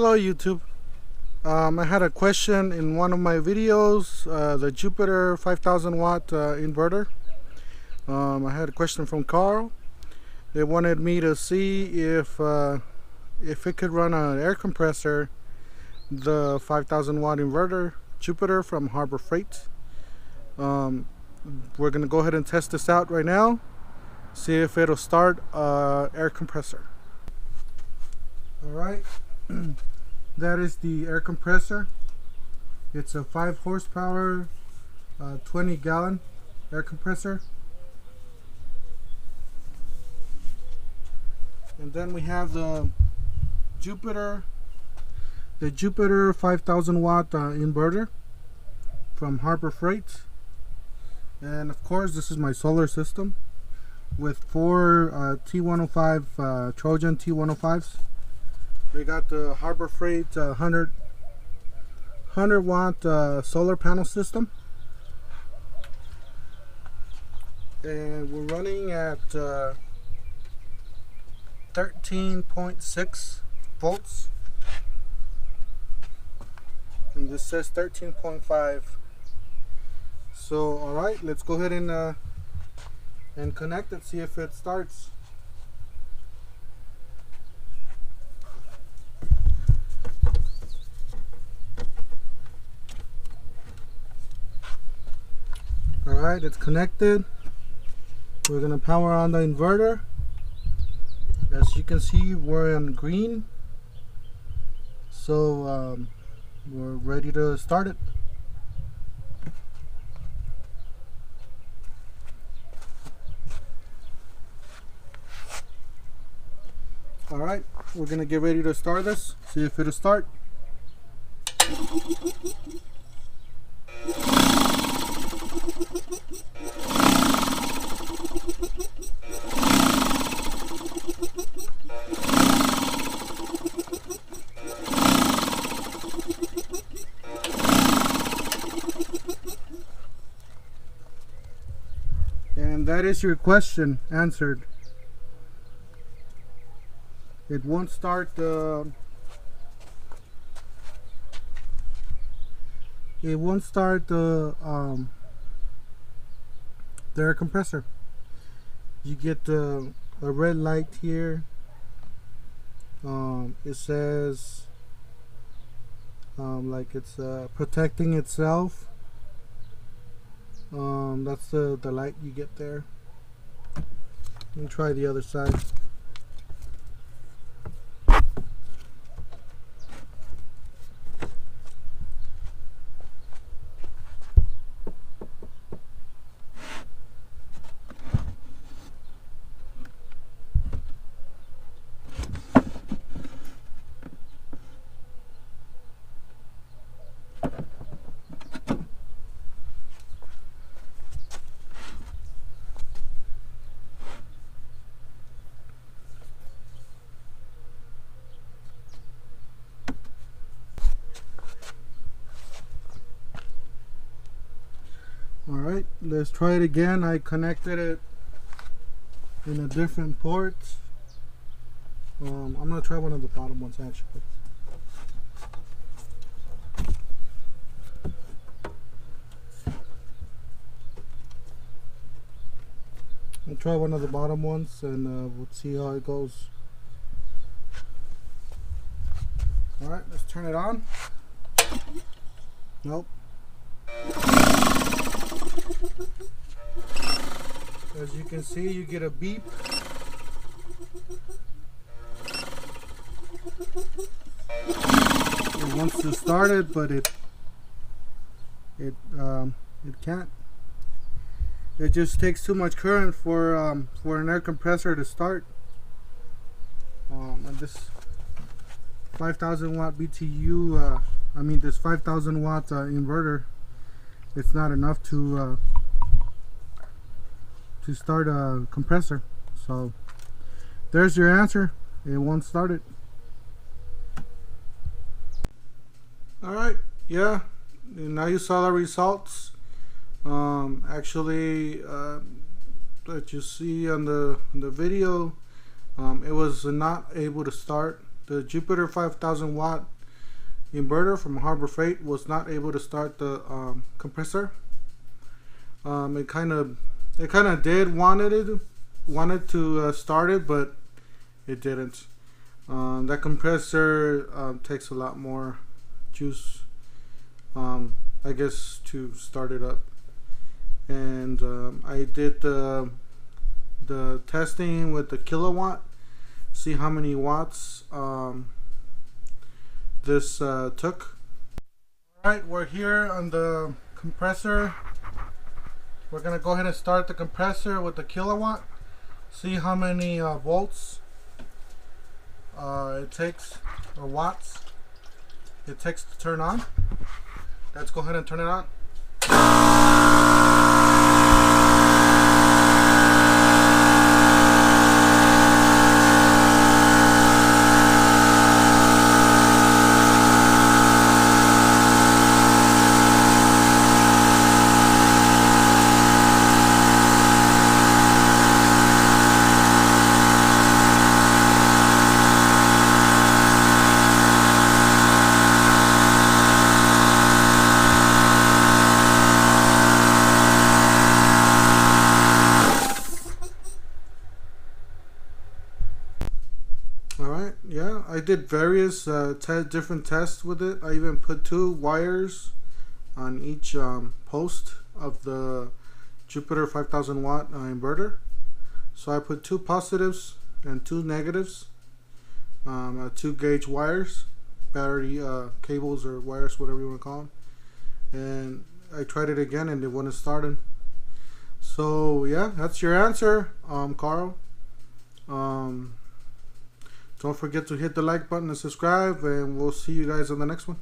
Hello YouTube. I had a question in one of my videos, the Jupiter 5000 watt inverter. I had a question from Carl. They wanted me to see if it could run an air compressor, the 5000 watt inverter Jupiter from Harbor Freight. We're gonna go ahead and test this out right now, see if it'll start air compressor. Alright, that is the air compressor. It's a 5 horsepower 20 gallon air compressor. And then we have the Jupiter 5000 watt inverter from Harbor Freight. And of course this is my solar system with 4 T105 Trojan T105s. We got the Harbor Freight 100 watt solar panel system, and we're running at 13.6 volts, and this says 13.5. So alright, let's go ahead and connect it, see if it starts. Alright, it's connected. We're going to power on the inverter. As you can see, we're on green. So we're ready to start it. Alright, we're going to get ready to start this. See if it'll start. And that is your question answered. It won't start the air compressor. You get a red light here. It says like it's protecting itself. That's the light you get there. Let me try the other side. Alright, let's try it again. I connected it in a different port. I'm going to try one of the bottom ones actually. I'll try one of the bottom ones and we'll see how it goes. Alright, let's turn it on. Nope. As you can see, you get a beep. It wants to start it, but it can't. It just takes too much current for an air compressor to start. And this 5000 watt BTU, this 5000 watt inverter, it's not enough to start a compressor. So there's your answer. It won't start it. Alright, yeah, now you saw the results. Actually, that you see on the video, it was not able to start. the Jupiter 5000 watt inverter from Harbor Freight was not able to start the compressor. It kind of wanted to start it, but it didn't. That compressor takes a lot more juice, I guess, to start it up. And I did the testing with the kilowatt, see how many watts this took. Alright, we're here on the compressor. We're gonna go ahead and start the compressor with the kilowatt, see how many volts it takes, or watts it takes to turn on. Let's go ahead and turn it on. Alright, yeah, I did various different tests with it. I even put 2 wires on each post of the Jupiter 5000 watt inverter. So I put 2 positives and 2 negatives, 2 gauge wires, battery cables or wires, whatever you want to call them. And I tried it again and it wouldn't start. So yeah, that's your answer, Carl. Don't forget to hit the like button and subscribe, and we'll see you guys on the next one.